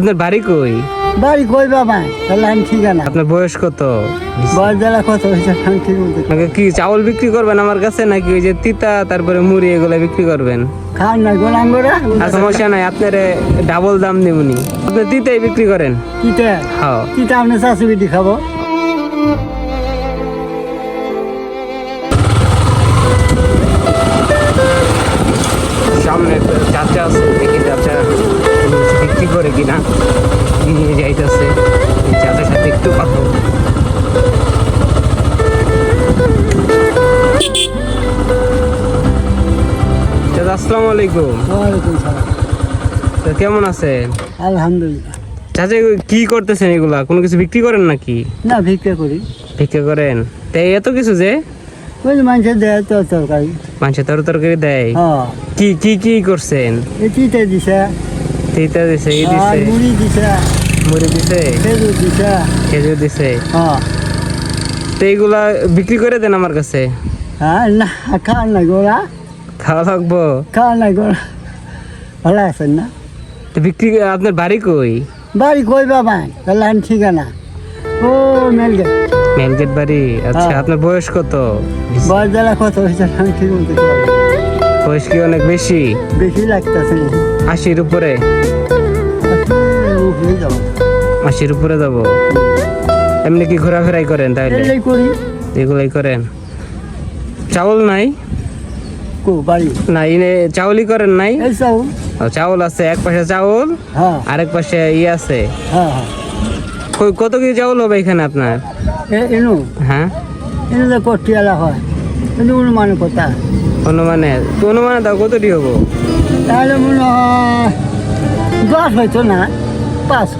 আপনার বাড়ি কই? বাড়ি কই বাবা, তাহলে আমি ঠিকানা। আপনার বয়স কত? বয়স জ্বালা কত হয়েছে আমি ঠিক বলতে পারি না। আপনাকে কি চাউল বিক্রি করবেন আমার কাছে, নাকি ওই যে তিতা তারপরে মুড়ি এগুলা বিক্রি করবেন? খান না গোলাম গোড়া আর সমস্যা নাই, আপনার ডাবল দাম দিবনি। আপনি তিতাই বিক্রি করেন? কিটা হ্যাঁ। কিটা আপনি চাষি বিটি খাবো। সামনে চাচা আছে, দেখি চাচা বিক্রি করে কিনা, নিয়ে যাইতেছে। চাচার সাথে একটু কথা বলবো। চাচা আসসালামু আলাইকুম। ওয়ালাইকুম সালাম। তো কেমন আছেন? আলহামদুলিল্লাহ। চাচা কি করতেছেন এগুলা? কোনো কিছু বিক্রি করেন নাকি? না ভিক্ষা করি। ভিক্ষা করেন? তাই এত কিছু যে ওই যে মানুষের দেয় তো তরকারি। মানুষের তরকারি দেয়? হ্যাঁ, কি কি কি করছেন? এই চিটে দিছে, তিতা দিছে, এই আর দিছে, মুড়ি দিছে, মুড়ি দিছে, খেজুর দিছে। খেজুর দিছে। হ্যাঁ তো এইগুলা বিক্রি করে দেন আমার কাছে। হ্যাঁ, না খাওয়ার নাই গোড়া, খাওয়া লাগবো? খাওয়ার নাই গোড়া। ভালো আছেন না? তো বিক্রি, আপনার বাড়ি কই? বাড়ি কই বাবা, তাহলে আমি ঠিকানা। ও মেলগে মেলগেট বাড়ি। আচ্ছা, হ্যাঁ। আপনার বয়স কত? বয়স জ্বালা কত হয়েছে আমি ঠিক বলতে পারি না। বয়স কি অনেক বেশি? বেশি লাগতেছে না। 80-র উপরে? হয়ে যাবো। 80-র উপরে যাব? এমনি কি ঘোরাফেরাই করেন তাইলে? এটাই করি। এগুলাই করেন? চাউল নাই? কো বাড়ি না, চাউলই করেন নাই? এই সব। ও, চাউল আছে, এক পাশে চাউল, হ্যাঁ আরেক পাশে আছে। হ্যাঁ হ্যাঁ। কত কেজি চাউল হবে এখানে আপনার? এনু হ্যাঁ, এনু তো কটিয়ালা হয়, কিন্তু অনুমান কথা। অনুমানে দাও কতটি হবো? তাহলে মনে হয় 10 হয়তো না, 5।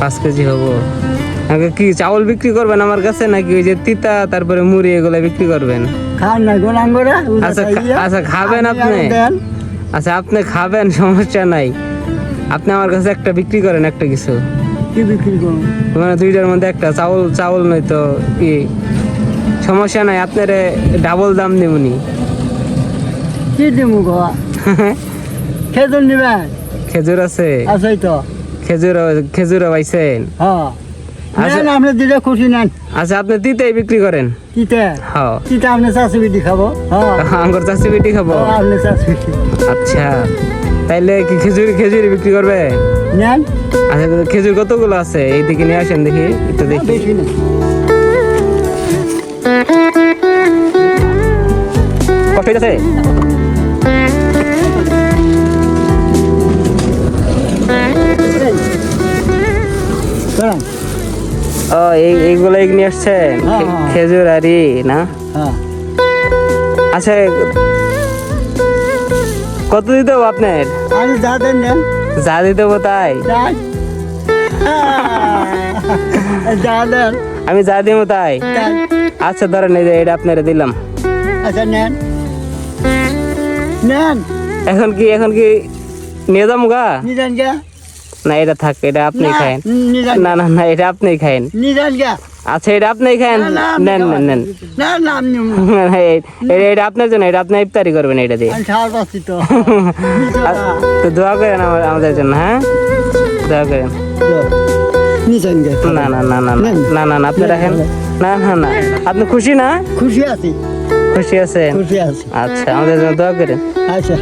5 কেজি হবো। আগে কি চাউল বিক্রি করবেন আমার কাছে, নাকি ওই যে তিতা তারপরে মুড়ি এগুলা বিক্রি করবেন? খান না গোলাম গোড়া। আচ্ছা, আচ্ছা খাবেন আপনি? আচ্ছা, আপনি খাবেন, সমস্যা নাই। আপনি আমার কাছে একটা বিক্রি করেন, একটা কিছু। কি বিক্রি করুন? মানে 2টার মধ্যে একটা। চাউল নয়তো কি, সমস্যা নাই, আপনার ডাবল দাম দিবনি। কি দিমু গোয়া? খেজুর নিবেন? খেজুর আছে? আছে তো। খেজুর পাইছেন? হ্যাঁ, আচ্ছা। নেন আপনি দিলে খুশি নেন। আচ্ছা, আপনি তিতাই বিক্রি করেন? কিটা হ্যাঁ। কিটা আপনি চাষি বিটি খাবো। হ্যাঁ, আঙ্গুর চাষি বিটি খাবো? আপনি চাষি বিটি আচ্ছা, তাইলে কি খেজুরি বিক্রি করবে? নেন। আচ্ছা, খেজুর কতগুলো আছে? এইদিকে নিয়ে আসেন দেখি, একটু দেখি। বেশি না। কত আছে? দাঁড়ান। ও, এইগুলো নিয়ে আসছেন? হ্যাঁ, হ্যাঁ। খেজুর আরি না? হ্যাঁ, আচ্ছা, কত দিতে হবে আপনার? আমি যা দেন নেন। যা দিতে হবে তাই? যান। যা দেন আমি যা দিব তাই? দেন। আচ্ছা, ধরেন এই যে এটা আপনারা দিলাম। আচ্ছা নেন নেন। এখন কি নিয়ে যাবো গা? নিজান গা। না, এটা থাক, এটা আপনি না, খায়েন। নিজান না না না, এটা আপনি খায়েন। নিজান গা। আচ্ছা, এটা আপনি খায়েন। নেন নেন নেন। না না আমি এটা আপনার জন্য, এটা আপনি ইফতারি করবেন এটা দিয়ে। খাওয়ার পাচ্ছি তো। তো দোয়া করেন আমাদের জন্য, হ্যাঁ, দোয়া করেন। নিজান গা। না না না না না না না, আপনি রাখেন। না না না, আপনি খুশি না? খুশি আছি। খুশি আছেন? খুশি আছি। আচ্ছা, আমাদের জন্য দোয়া করেন। আচ্ছা।